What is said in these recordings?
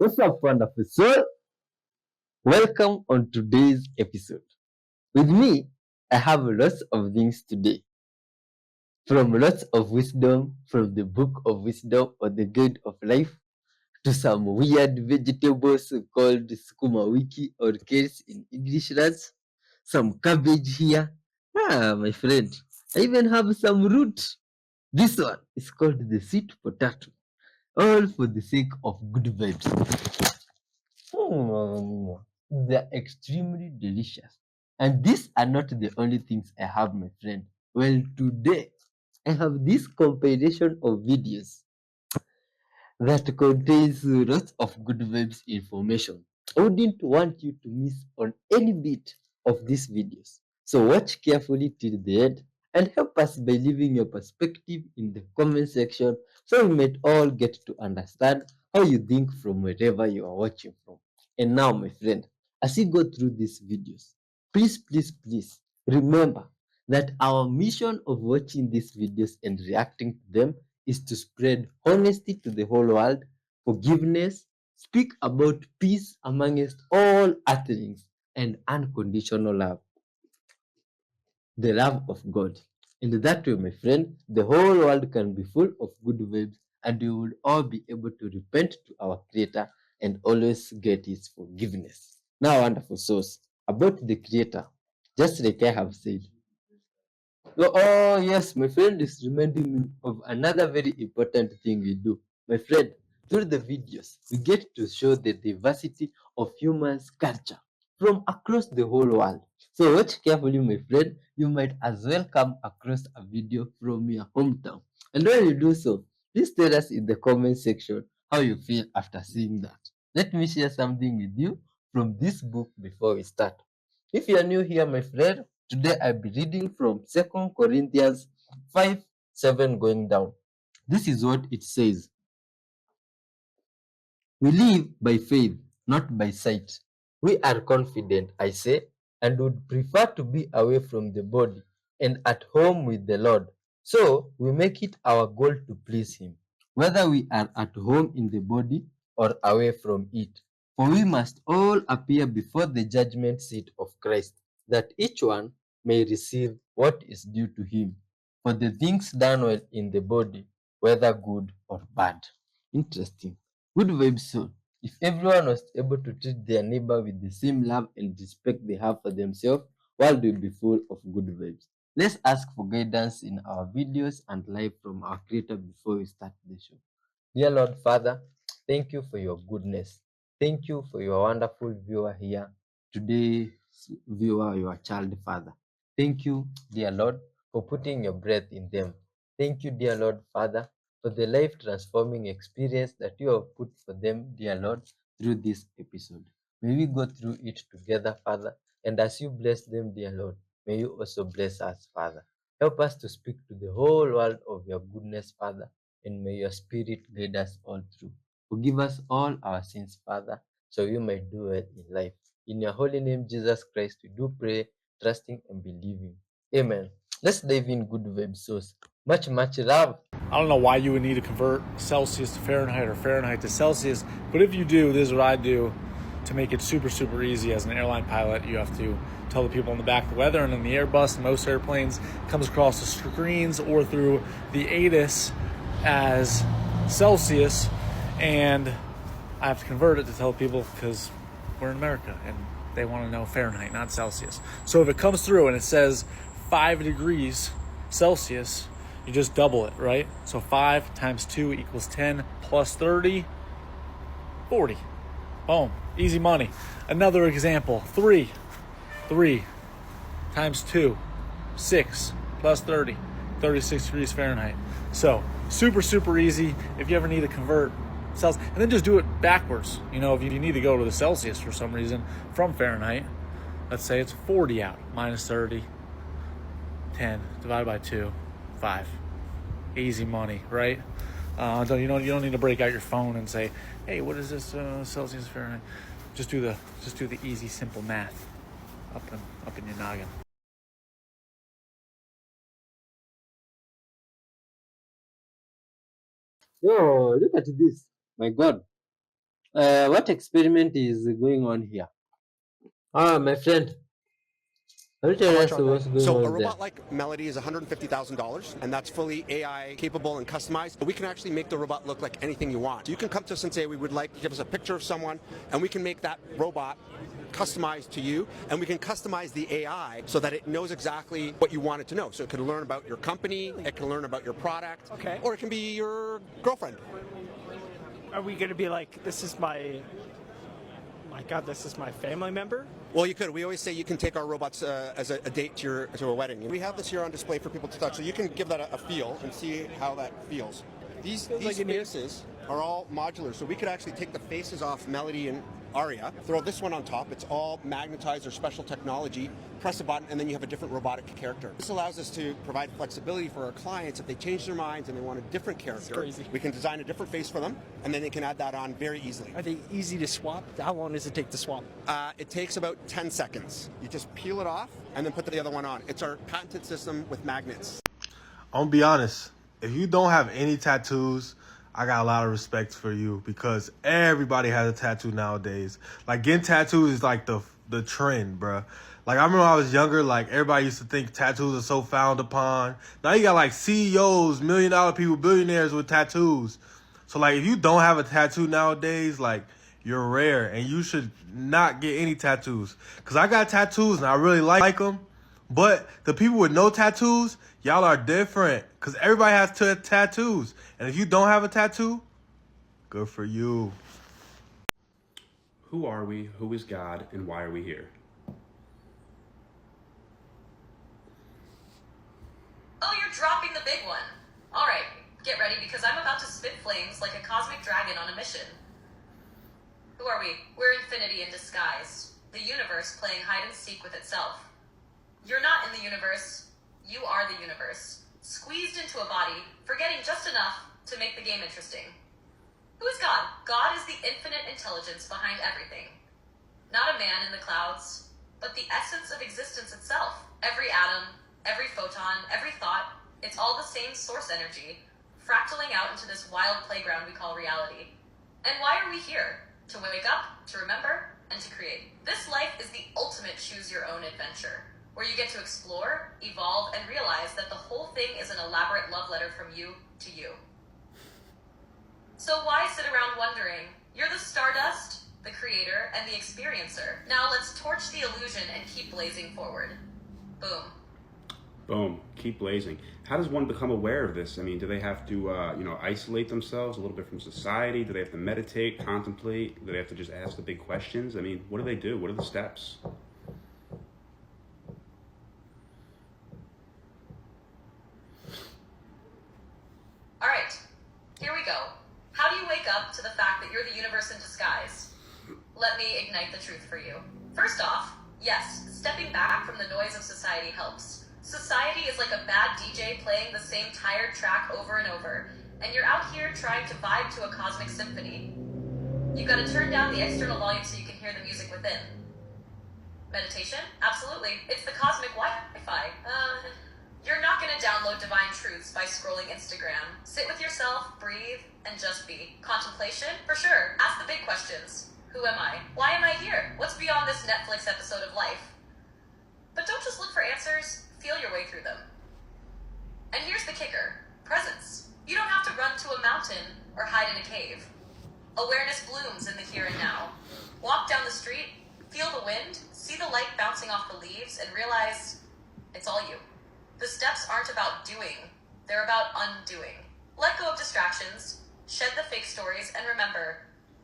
What's up, wonderful soul? Welcome on today's episode. With me, I have lots of things today. From lots of wisdom from the book of wisdom or the guide of life to some weird vegetables called skuma wiki or kales in English lands. Some cabbage here. My friend, I even have some root. This one is called the sweet potato. All for the sake of good vibes. They're extremely delicious. And these are not the only things I have, my friend. Well, today I have this compilation of videos that contains lots of good vibes information. I wouldn't want you to miss on any bit of these videos. So watch carefully till the end and help us by leaving your perspective in the comment section so we might all get to understand how you think from wherever you are watching from. And now, my friend, as you go through these videos, please remember that our mission of watching these videos and reacting to them is to spread honesty to the whole world, forgiveness, speak about peace amongst all earthlings, and unconditional love, the love of God. And that way, my friend, the whole world can be full of good vibes and we will all be able to repent to our Creator and always get His forgiveness. Now, wonderful souls, about the Creator, just like I have said, yes, my friend is reminding me of another very important thing we do. My friend, through the videos, we get to show the diversity of humans' culture from across the whole world. So watch carefully, my friend. You might as well come across a video from your hometown. And when you do so, please tell us in the comment section how you feel after seeing that. Let me share something with you from this book before we start. If you are new here, my friend, today I'll be reading from 2 Corinthians 5:7 going down. This is what it says. We live by faith, not by sight. We are confident, I say, and would prefer to be away from the body and at home with the Lord. So we make it our goal to please Him, whether we are at home in the body or away from it. For we must all appear before the judgment seat of Christ, that each one may receive what is due to him for the things done well in the body, whether good or bad. Interesting. Good vibes soul. If everyone was able to treat their neighbor with the same love and respect they have for themselves, world will be full of good vibes. Let's ask for guidance in our videos and live from our Creator before we start the show. Dear Lord Father, thank you for your goodness. Thank you for your wonderful viewer here. Today's viewer, your child Father. Thank you, dear Lord, for putting your breath in them. Thank you, dear Lord Father, for the life transforming experience that you have put for them, dear Lord, through this episode. May we go through it together, Father, and as you bless them, dear Lord, may you also bless us, Father. Help us to speak to the whole world of your goodness, Father, and may your Spirit guide us all through. Forgive us all our sins, Father, so we may do well in life. In your holy name, Jesus Christ, we do pray, trusting and believing. Amen. Let's dive in good vibes source. Much love. I don't know why you would need to convert Celsius to Fahrenheit or Fahrenheit to Celsius, but if you do, this is what I do to make it super easy. As an airline pilot, you have to tell the people in the back the weather, and then the Airbus, most airplanes, comes across the screens or through the ATIS as Celsius, and I have to convert it to tell people because we're in America and they want to know Fahrenheit, not Celsius. So if it comes through and it says 5 degrees Celsius, you just double it, right? So 5 times 2 equals 10 plus 30, 40. Boom. Easy money. Another example, 3 times 2, 6 plus 30, 36 degrees Fahrenheit. So super easy. If you ever need to convert Celsius, and then just do it backwards. You know, if you need to go to the Celsius for some reason from Fahrenheit, let's say it's 40 out, minus 30, 10 divided by 2, 5. Easy money, right? You don't need to break out your phone and say, hey, what is this Celsius Fahrenheit? Just do the easy, simple math up in your noggin. Yo, look at this. My God. What experiment is going on here? Ah, my friend, can you How tell much us are they? what's going So a on there? robot like Melody is $150,000, and that's fully AI capable and customized. We can actually make the robot look like anything you want. You can come to us and say, we would like to give us a picture of someone, and we can make that robot customized to you, and we can customize the AI so that it knows exactly what you want it to know. So it can learn about your company, it can learn about your product, Okay. or it can be your girlfriend. Are we going to be like, this is my God, this is my family member? Well, you could. We always say you can take our robots as a date to a wedding. We have this here on display for people to touch, so you can give that a feel and see how that feels. These like faces are all modular, so we could actually take the faces off Melody and Aria, throw this one on top. It's all magnetized or special technology. Press a button, and then you have a different robotic character. This allows us to provide flexibility for our clients if they change their minds and they want a different character. Crazy. We can design a different face for them, and then they can add that on very easily. Are they easy to swap? How long does it take to swap? It takes about 10 seconds. You just peel it off and then put the other one on. It's our patented system with magnets. I'm gonna be honest. If you don't have any tattoos, I got a lot of respect for you because everybody has a tattoo nowadays. Like getting tattoos is like the trend, bruh. Like I remember when I was younger, like everybody used to think tattoos are so frowned upon. Now you got like CEOs, $1 million people, billionaires with tattoos. So like if you don't have a tattoo nowadays, like you're rare and you should not get any tattoos. Cause I got tattoos and I really like them. But the people with no tattoos, y'all are different. Cause everybody has tattoos. And if you don't have a tattoo, good for you. Who are we? Who is God? And why are we here? Oh, you're dropping the big one. All right, get ready because I'm about to spit flames like a cosmic dragon on a mission. Who are we? We're infinity in disguise. The universe playing hide and seek with itself. You're not in the universe. You are the universe. Squeezed into a body, forgetting just enough to make the game interesting. Who is God? God is the infinite intelligence behind everything. Not a man in the clouds, but the essence of existence itself. Every atom, every photon, every thought, it's all the same source energy, fractaling out into this wild playground we call reality. And why are we here? To wake up, to remember, and to create. This life is the ultimate choose-your-own adventure, where you get to explore, evolve, and realize that the whole thing is an elaborate love letter from you to you. So why sit around wondering? You're the stardust, the creator, and the experiencer. Now let's torch the illusion and keep blazing forward. Boom. Boom. Keep blazing. How does one become aware of this? I mean, do they have to, isolate themselves a little bit from society? Do they have to meditate, contemplate? Do they have to just ask the big questions? I mean, what do? What are the steps? All right, here we go. How do you wake up to the fact that you're the universe in disguise? Let me ignite the truth for you. First off, yes, stepping back from the noise of society helps. Society is like a bad DJ playing the same tired track over and over, and you're out here trying to vibe to a cosmic symphony. You've got to turn down the external volume so you can hear the music within. Meditation? Absolutely. It's the cosmic Wi-Fi. You're not going to download divine truths by scrolling Instagram. Sit with yourself, breathe, and just be. Contemplation? For sure. Ask the big questions. Who am I? Why am I here? What's beyond this Netflix episode of life? But don't just look for answers. Feel your way through them. And here's the kicker. Presence. You don't have to run to a mountain or hide in a cave. Awareness blooms in the here and now. Walk down the street, feel the wind, see the light bouncing off the leaves, and realize it's all you. The steps aren't about doing, they're about undoing. Let go of distractions, shed the fake stories, and remember,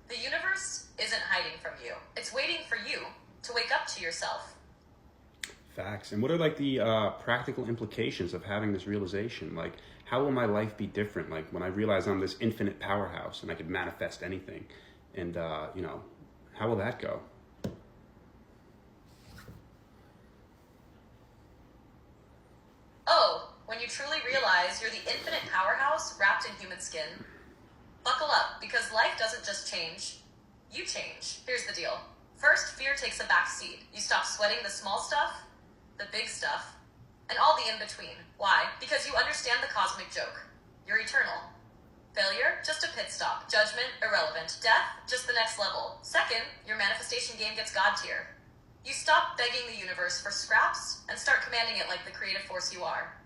the universe isn't hiding from you. It's waiting for you to wake up to yourself. Facts. And what are like the practical implications of having this realization? Like, how will my life be different? Like when I realize I'm this infinite powerhouse and I could manifest anything, and how will that go? Oh, when you truly realize you're the infinite powerhouse wrapped in human skin. Buckle up, because life doesn't just change. You change. Here's the deal. First, fear takes a back seat. You stop sweating the small stuff, the big stuff, and all the in-between. Why? Because you understand the cosmic joke. You're eternal. Failure, just a pit stop. Judgment, irrelevant. Death, just the next level. Second, your manifestation game gets God tier. You stop begging the universe for scraps and start commanding it like the creative force you are.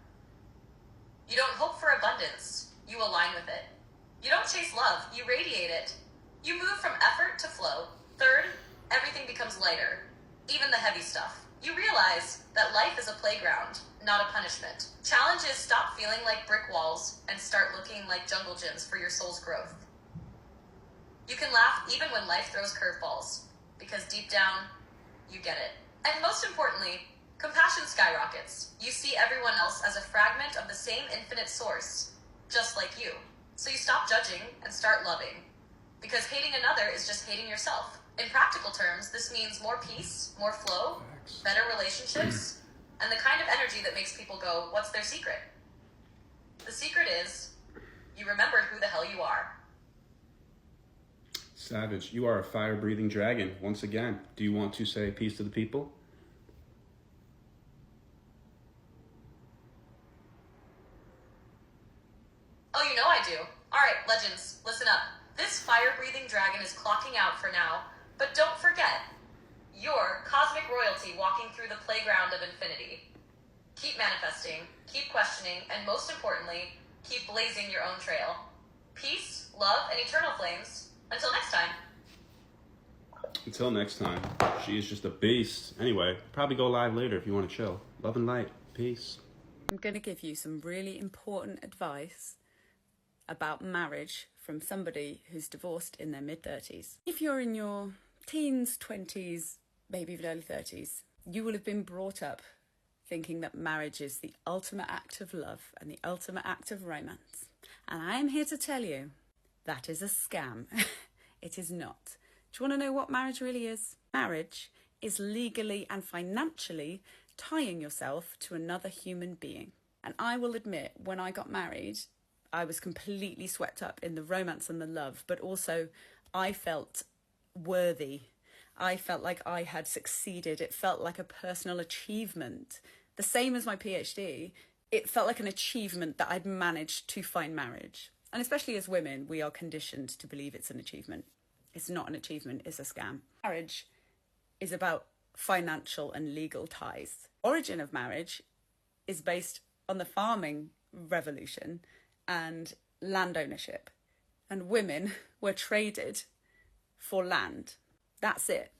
You don't hope for abundance, you align with it. You don't chase love, you radiate it. You move from effort to flow. Third, everything becomes lighter, even the heavy stuff. You realize that life is a playground, not a punishment. Challenges stop feeling like brick walls and start looking like jungle gyms for your soul's growth. You can laugh even when life throws curveballs, because deep down, you get it. And most importantly, compassion skyrockets. You see everyone else as a fragment of the same infinite source, just like you. So you stop judging and start loving, because hating another is just hating yourself. In practical terms, this means more peace, more flow, better relationships, and the kind of energy that makes people go, what's their secret? The secret is, you remembered who the hell you are. Savage, you are a fire-breathing dragon, once again. Do you want to say peace to the people? Oh, you know I do. Alright, legends, listen up. This fire-breathing dragon is clocking out for now, but don't forget, you're cosmic royalty walking through the playground of infinity. Keep manifesting, keep questioning, and most importantly, keep blazing your own trail. Peace, love, and eternal flames. Until next time. Until next time, she is just a beast. Anyway, probably go live later if you want to chill. Love and light. Peace. I'm going to give you some really important advice about marriage from somebody who's divorced in their mid-30s. If you're in your teens, 20s, maybe even early 30s, you will have been brought up thinking that marriage is the ultimate act of love and the ultimate act of romance. And I am here to tell you that is a scam. It is not. Do you want to know what marriage really is? Marriage is legally and financially tying yourself to another human being. And I will admit, when I got married, I was completely swept up in the romance and the love, but also I felt worthy. I felt like I had succeeded. It felt like a personal achievement. The same as my PhD, it felt like an achievement that I'd managed to find marriage. And especially as women, we are conditioned to believe it's an achievement. It's not an achievement, it's a scam. Marriage is about financial and legal ties. Origin of marriage is based on the farming revolution and land ownership. And women were traded for land. That's it.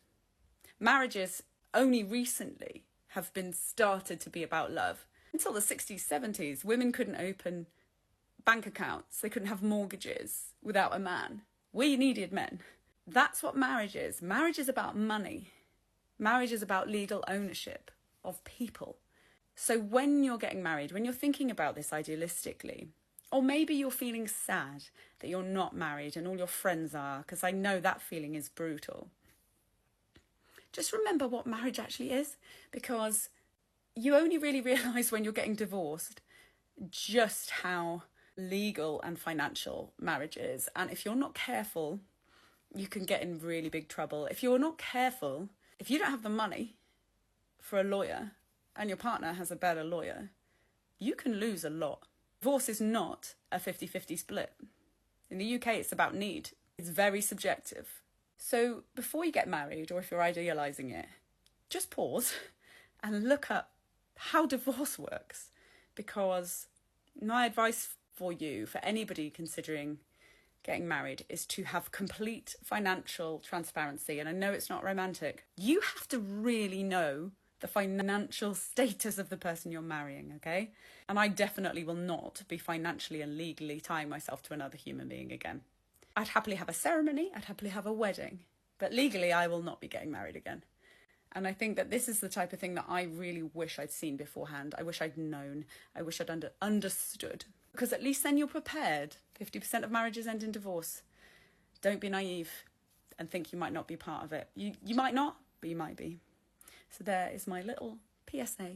Marriages only recently have been started to be about love. Until the 60s, 70s, women couldn't open bank accounts. They couldn't have mortgages without a man. We needed men. That's what marriage is. Marriage is about money. Marriage is about legal ownership of people. So when you're getting married, when you're thinking about this idealistically, or maybe you're feeling sad that you're not married and all your friends are, because I know that feeling is brutal. Just remember what marriage actually is, because you only really realise when you're getting divorced just how legal and financial marriage is. And if you're not careful, you can get in really big trouble. If you're not careful, if you don't have the money for a lawyer and your partner has a better lawyer, you can lose a lot. Divorce is not a 50-50 split. In the UK, it's about need. It's very subjective. So before you get married, or if you're idealising it, just pause and look up how divorce works. Because my advice for you, for anybody considering getting married, is to have complete financial transparency. And I know it's not romantic. You have to really know the financial status of the person you're marrying, okay? And I definitely will not be financially and legally tying myself to another human being again. I'd happily have a ceremony, I'd happily have a wedding, but legally I will not be getting married again. And I think that this is the type of thing that I really wish I'd seen beforehand. I wish I'd known. I wish I'd understood. Because at least then you're prepared. 50% of marriages end in divorce. Don't be naive and think you might not be part of it. You might not, but you might be. So there is my little PSA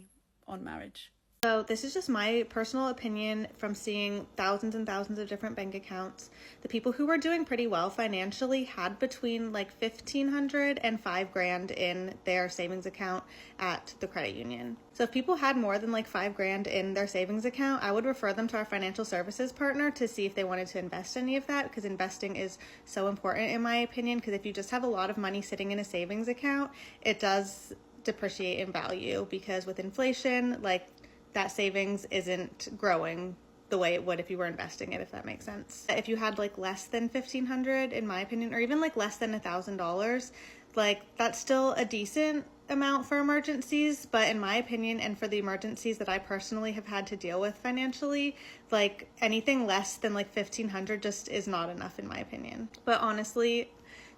on marriage. So this is just my personal opinion from seeing thousands and thousands of different bank accounts. The people who were doing pretty well financially had between like $1,500 and $5,000 in their savings account at the credit union. So if people had more than like $5,000 in their savings account, I would refer them to our financial services partner to see if they wanted to invest any of that, because investing is so important in my opinion, because if you just have a lot of money sitting in a savings account, it does depreciate in value, because with inflation, like, that savings isn't growing the way it would if you were investing it, if that makes sense. If you had like less than $1,500, in my opinion, or even like less than $1,000, like that's still a decent amount for emergencies, but in my opinion, and for the emergencies that I personally have had to deal with financially, like anything less than like $1,500 just is not enough in my opinion. But honestly,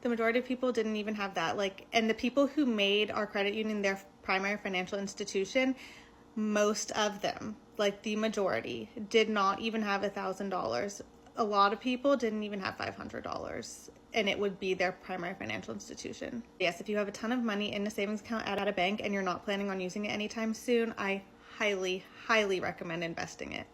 the majority of people didn't even have that. Like, and the people who made our credit union their primary financial institution, most of them, like the majority, did not even have $1,000. A lot of people didn't even have $500, and it would be their primary financial institution. Yes, if you have a ton of money in a savings account at a bank and you're not planning on using it anytime soon, I highly, highly recommend investing it.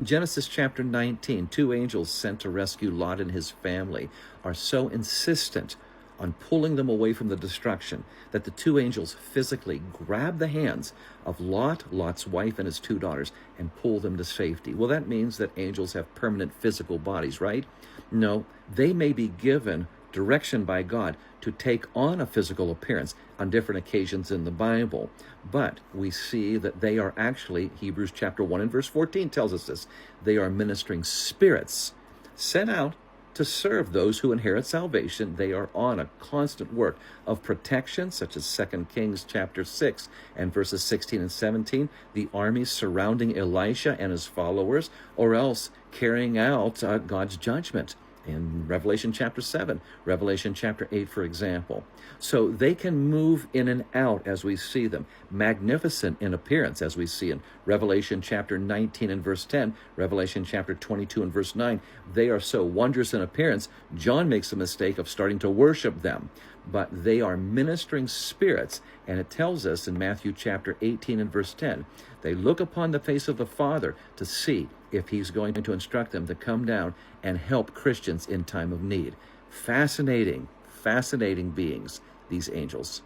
Genesis chapter 19, two angels sent to rescue Lot and his family are so insistent on pulling them away from the destruction that the two angels physically grab the hands of Lot, Lot's wife, and his two daughters and pull them to safety. Well, that means that angels have permanent physical bodies, right? No, they may be given direction by God to take on a physical appearance on different occasions in the Bible. But we see that they are actually, Hebrews chapter 1 and verse 14 tells us this, they are ministering spirits sent out to serve those who inherit salvation. They are on a constant work of protection, such as 2 Kings chapter 6 and verses 16 and 17, the armies surrounding Elisha and his followers, or else carrying out God's judgment in Revelation chapter 7, Revelation chapter 8, for example. So they can move in and out as we see them, magnificent in appearance as we see in Revelation chapter 19 and verse 10, Revelation chapter 22 and verse 9. They are so wondrous in appearance, John makes a mistake of starting to worship them. But they are ministering spirits, and it tells us in Matthew chapter 18 and verse 10, they look upon the face of the Father to see if he's going to instruct them to come down and help Christians in time of need. Fascinating, fascinating beings, these angels.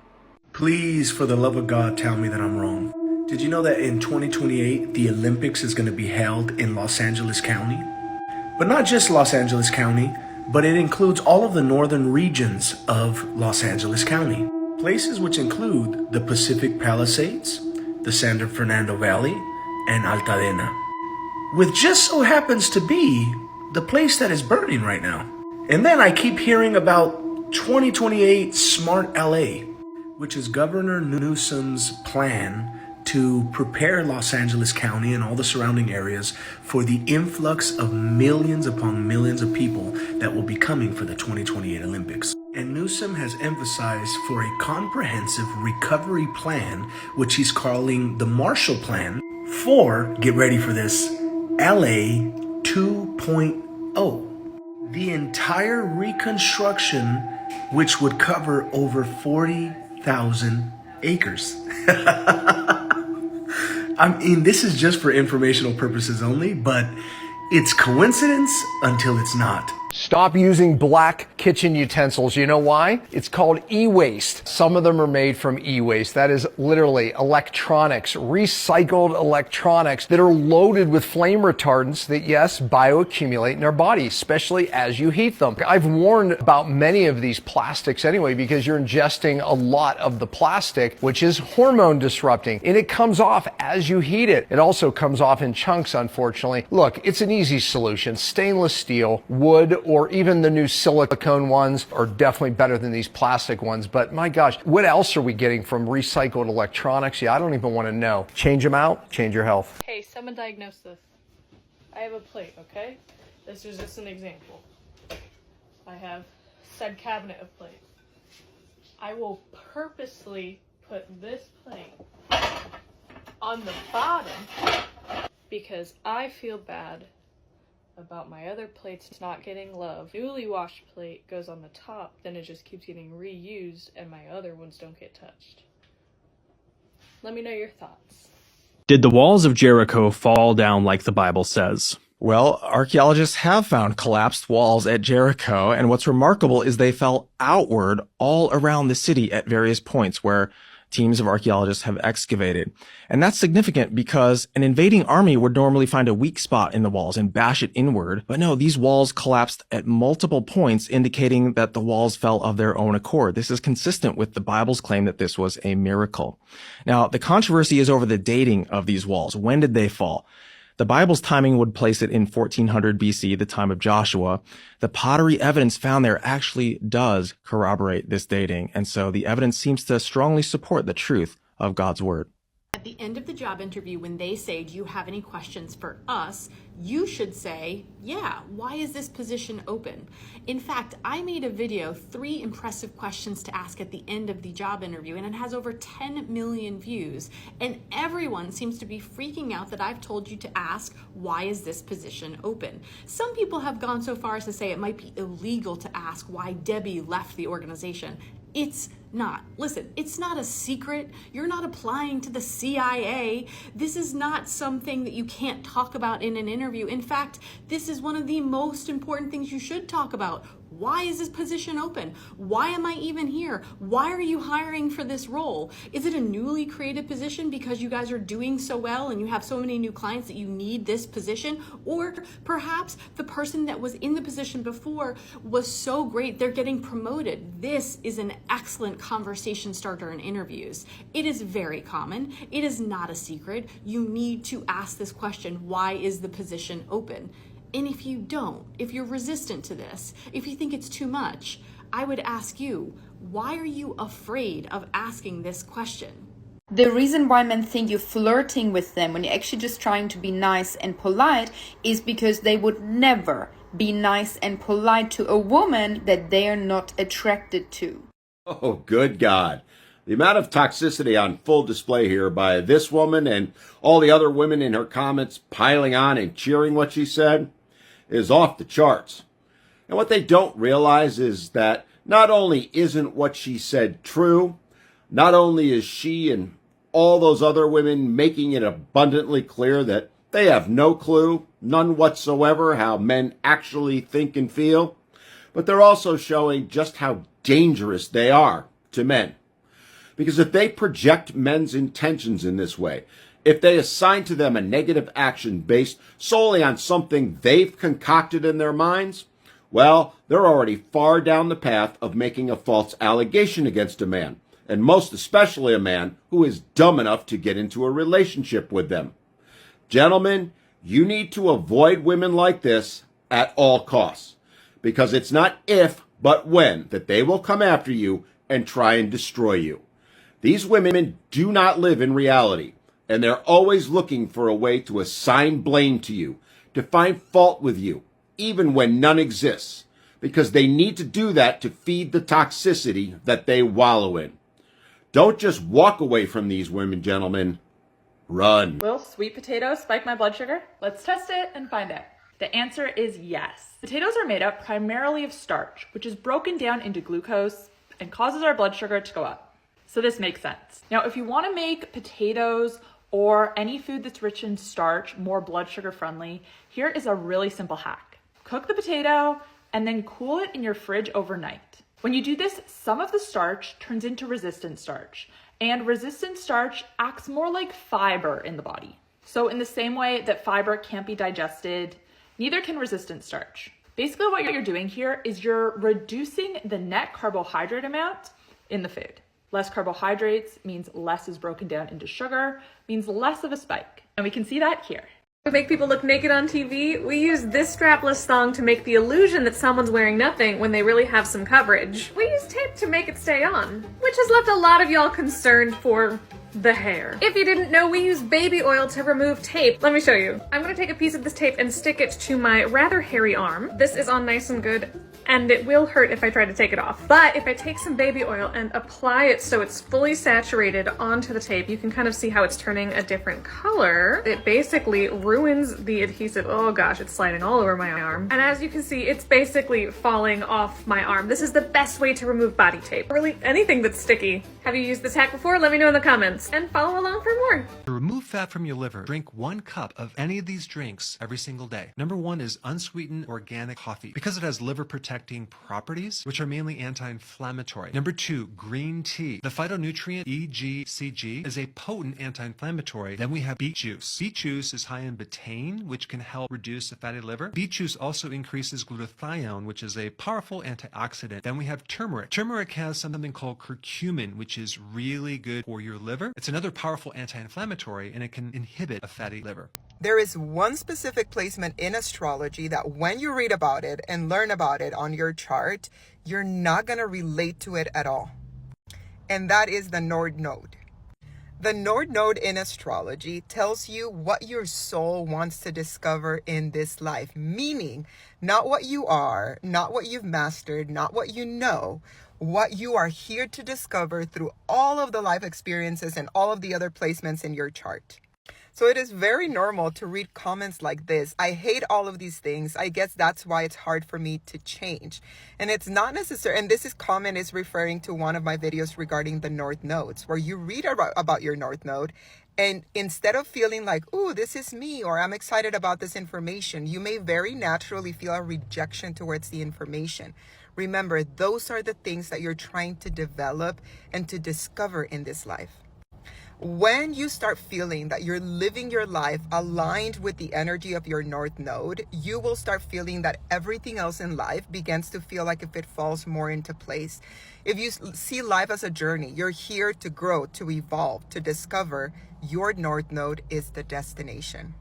Please, for the love of God, tell me that I'm wrong. Did you know that in 2028, the Olympics is going to be held in Los Angeles County? But not just Los Angeles County, but it includes all of the northern regions of Los Angeles County. Places which include the Pacific Palisades, the San Fernando Valley, and Altadena, which just so happens to be the place that is burning right now. And then I keep hearing about 2028 Smart LA, which is Governor Newsom's plan to prepare Los Angeles County and all the surrounding areas for the influx of millions upon millions of people that will be coming for the 2028 Olympics. And Newsom has emphasized for a comprehensive recovery plan, which he's calling the Marshall Plan, for, get ready for this, LA 2.0. The entire reconstruction, which would cover over 40,000 acres. I mean, this is just for informational purposes only, but it's coincidence until it's not. Stop using black kitchen utensils. You know why? It's called e-waste. Some of them are made from e-waste. That is literally electronics, recycled electronics that are loaded with flame retardants that, yes, bioaccumulate in our body, especially as you heat them. I've warned about many of these plastics anyway, because you're ingesting a lot of the plastic, which is hormone disrupting, and it comes off as you heat it. It also comes off in chunks, unfortunately. Look, it's an easy solution. Stainless steel, wood, or even the new silicone ones are definitely better than these plastic ones. But my gosh, what else are we getting from recycled electronics? Yeah, I don't even want to know. Change them out, change your health. Hey, someone diagnose this. I have a plate, okay? This is just an example. I have said cabinet of plates. I will purposely put this plate on the bottom because I feel bad about my other plates not getting love. Newly washed plate goes on the top, then it just keeps getting reused and my other ones don't get touched. Let me know your thoughts. Did the walls of Jericho fall down like the Bible says? Well, archaeologists have found collapsed walls at Jericho, and what's remarkable is they fell outward all around the city at various points where teams of archaeologists have excavated. And that's significant because an invading army would normally find a weak spot in the walls and bash it inward. But no, these walls collapsed at multiple points, indicating that the walls fell of their own accord. This is consistent with the Bible's claim that this was a miracle. Now, the controversy is over the dating of these walls. When did they fall? The Bible's timing would place it in 1400 BC, the time of Joshua. The pottery evidence found there actually does corroborate this dating, and so the evidence seems to strongly support the truth of God's word. At the end of the job interview, when they say, do you have any questions for us? You should say, yeah, why is this position open? In fact, I made a video, 3 impressive questions to ask at the end of the job interview, and it has over 10 million views. And everyone seems to be freaking out that I've told you to ask, why is this position open? Some people have gone so far as to say it might be illegal to ask why Debbie left the organization. It's not. Listen, it's not a secret. You're not applying to the CIA. This is not something that you can't talk about in an interview. In fact, this is one of the most important things you should talk about. Why is this position open? Why am I even here? Why are you hiring for this role? Is it a newly created position because you guys are doing so well and you have so many new clients that you need this position? Or perhaps the person that was in the position before was so great they're getting promoted. This is an excellent conversation starter in interviews. It is very common. It is not a secret. You need to ask this question, why is the position open? And if you don't, if you're resistant to this, if you think it's too much, I would ask you, why are you afraid of asking this question? The reason why men think you're flirting with them when you're actually just trying to be nice and polite is because they would never be nice and polite to a woman that they are not attracted to. Oh, good God. The amount of toxicity on full display here by this woman and all the other women in her comments piling on and cheering what she said is off the charts. And what they don't realize is that not only isn't what she said true, not only is she and all those other women making it abundantly clear that they have no clue, none whatsoever, how men actually think and feel, but they're also showing just how dangerous they are to men. Because if they project men's intentions in this way, if they assign to them a negative action based solely on something they've concocted in their minds, well, they're already far down the path of making a false allegation against a man, and most especially a man who is dumb enough to get into a relationship with them. Gentlemen, you need to avoid women like this at all costs, because it's not if, but when, that they will come after you and try and destroy you. These women do not live in reality, and they're always looking for a way to assign blame to you, to find fault with you, even when none exists, because they need to do that to feed the toxicity that they wallow in. Don't just walk away from these women, gentlemen. Run. Will sweet potatoes spike my blood sugar? Let's test it and find out. The answer is yes. Potatoes are made up primarily of starch, which is broken down into glucose and causes our blood sugar to go up. So this makes sense. Now, if you want to make potatoes or any food that's rich in starch more blood sugar friendly, here is a really simple hack. Cook the potato and then cool it in your fridge overnight. When you do this, some of the starch turns into resistant starch, and resistant starch acts more like fiber in the body. So in the same way that fiber can't be digested, neither can resistant starch. Basically what you're doing here is you're reducing the net carbohydrate amount in the food. Less carbohydrates means less is broken down into sugar, means less of a spike. And we can see that here. To make people look naked on TV, we use this strapless thong to make the illusion that someone's wearing nothing when they really have some coverage. We use tape to make it stay on, which has left a lot of y'all concerned for the hair. If you didn't know, we use baby oil to remove tape. Let me show you. I'm gonna take a piece of this tape and stick it to my rather hairy arm. This is on nice and good, and it will hurt if I try to take it off. But if I take some baby oil and apply it so it's fully saturated onto the tape, you can kind of see how it's turning a different color. It basically ruins the adhesive. Oh gosh, it's sliding all over my arm. And as you can see, it's basically falling off my arm. This is the best way to remove body tape. Really, anything that's sticky. Have you used this hack before? Let me know in the comments and follow along for more. To remove fat from your liver, drink 1 cup of any of these drinks every single day. Number 1 is unsweetened organic coffee because it has liver protecting properties, which are mainly anti-inflammatory. Number 2, green tea. The phytonutrient EGCG is a potent anti-inflammatory. Then we have beet juice. Beet juice is high in betaine, which can help reduce the fatty liver. Beet juice also increases glutathione, which is a powerful antioxidant. Then we have turmeric. Turmeric has something called curcumin, which is really good for your liver. It's another powerful anti-inflammatory, and it can inhibit a fatty liver. There is one specific placement in astrology that when you read about it and learn about it on your chart, you're not going to relate to it at all. And that is the Nord Node. The Nord Node in astrology tells you what your soul wants to discover in this life, meaning not what you are, not what you've mastered, not what you know, what you are here to discover through all of the life experiences and all of the other placements in your chart. So it is very normal to read comments like this. I hate all of these things. I guess that's why it's hard for me to change. And it's not necessary. And comment is referring to one of my videos regarding the North Nodes, where you read about your North Node. And instead of feeling like, ooh, this is me, or I'm excited about this information, you may very naturally feel a rejection towards the information. Remember, those are the things that you're trying to develop and to discover in this life. When you start feeling that you're living your life aligned with the energy of your North Node, you will start feeling that everything else in life begins to feel like if it falls more into place. If you see life as a journey, you're here to grow, to evolve, to discover. Your North Node is the destination.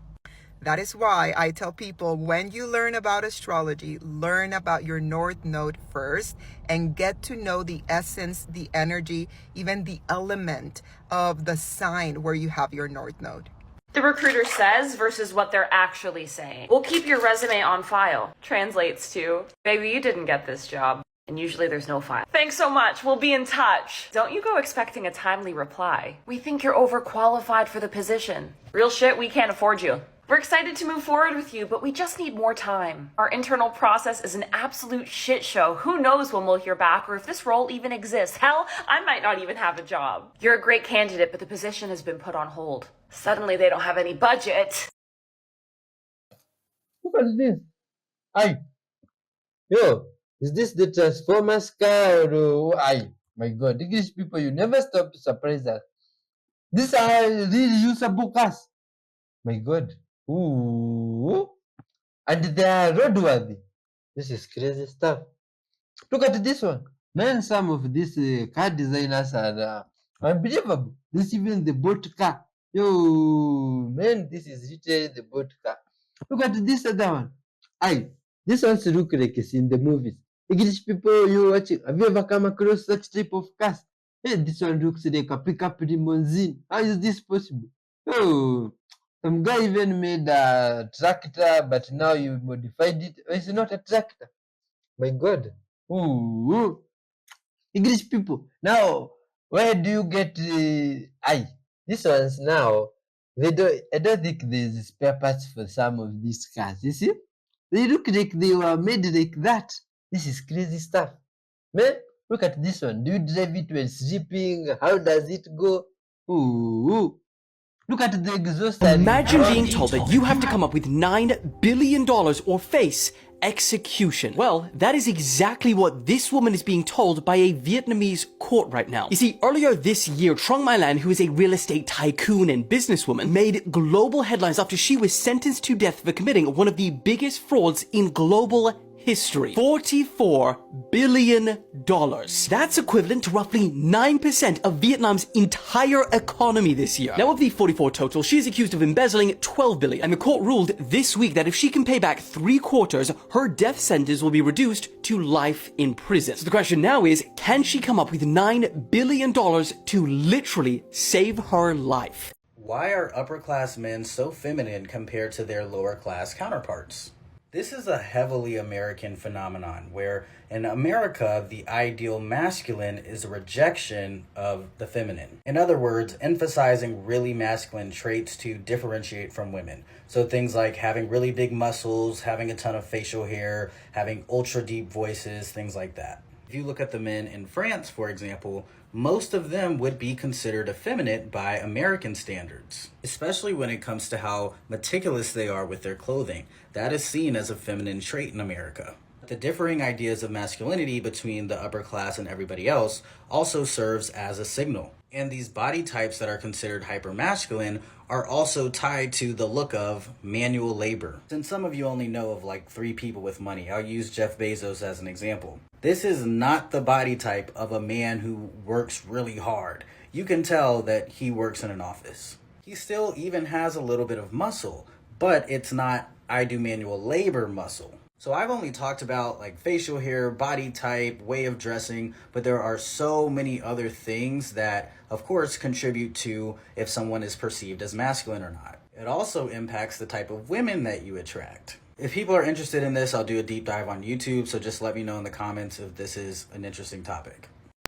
That is why I tell people, when you learn about astrology, learn about your North Node first and get to know the essence, the energy, even the element of the sign where you have your North Node. The recruiter says versus what they're actually saying. We'll keep your resume on file. Translates to, baby, you didn't get this job. And usually there's no file. Thanks so much. We'll be in touch. Don't you go expecting a timely reply. We think you're overqualified for the position. Real shit, we can't afford you. We're excited to move forward with you, but we just need more time. Our internal process is an absolute shit show. Who knows when we'll hear back or if this role even exists. Hell, I might not even have a job. You're a great candidate, but the position has been put on hold. Suddenly they don't have any budget. Look at this. Yo, is this the Transformers car or my God, English people, you never stop to surprise us. These are really usable cars. My God. Ooh. And they are roadworthy. This is crazy stuff. Look at this one. Man, some of these car designers are unbelievable. This is even the boat car. Yo, man, this is literally the boat car. Look at this other one. This one's look like it's in the movies. English people, you watching, have you ever come across such type of cars? Hey, this one looks like a pickup limousine. How is this possible? Oh, some guy even made a tractor, but now you modified it. It's not a tractor. My God. Ooh. English people. Now, where do you get these ones now? I don't think there's spare parts for some of these cars. You see? They look like they were made like that. This is crazy stuff. Man, look at this one. Do you drive it when sleeping? How does it go? Ooh. Look at the exhaust. Imagine being told that you have to come up with $9 billion or face execution. Well, that is exactly what this woman is being told by a Vietnamese court right now. You see, earlier this year, Trong My Lan, who is a real estate tycoon and businesswoman, made global headlines after she was sentenced to death for committing one of the biggest frauds in global history. $44 billion. That's equivalent to roughly 9% of Vietnam's entire economy this year. Now, of the 44 total, she is accused of embezzling $12 billion, and the court ruled this week that if she can pay back 3/4, her death sentence will be reduced to life in prison. So the question now is, can she come up with $9 billion to literally save her life? Why are upper class men so feminine compared to their lower class counterparts? This is a heavily American phenomenon where in America, the ideal masculine is a rejection of the feminine. In other words, emphasizing really masculine traits to differentiate from women. So things like having really big muscles, having a ton of facial hair, having ultra deep voices, things like that. If you look at the men in France, for example, most of them would be considered effeminate by American standards, especially when it comes to how meticulous they are with their clothing. That is seen as a feminine trait in America. The differing ideas of masculinity between the upper class and everybody else also serves as a signal. And these body types that are considered hypermasculine are also tied to the look of manual labor. Since some of you only know of like 3 people with money, I'll use Jeff Bezos as an example. This is not the body type of a man who works really hard. You can tell that he works in an office. He still even has a little bit of muscle, but it's not I do manual labor muscle. So I've only talked about like facial hair, body type, way of dressing, but there are so many other things that of course contribute to if someone is perceived as masculine or not. It also impacts the type of women that you attract. If people are interested in this, I'll do a deep dive on YouTube, so just let me know in the comments if this is an interesting topic.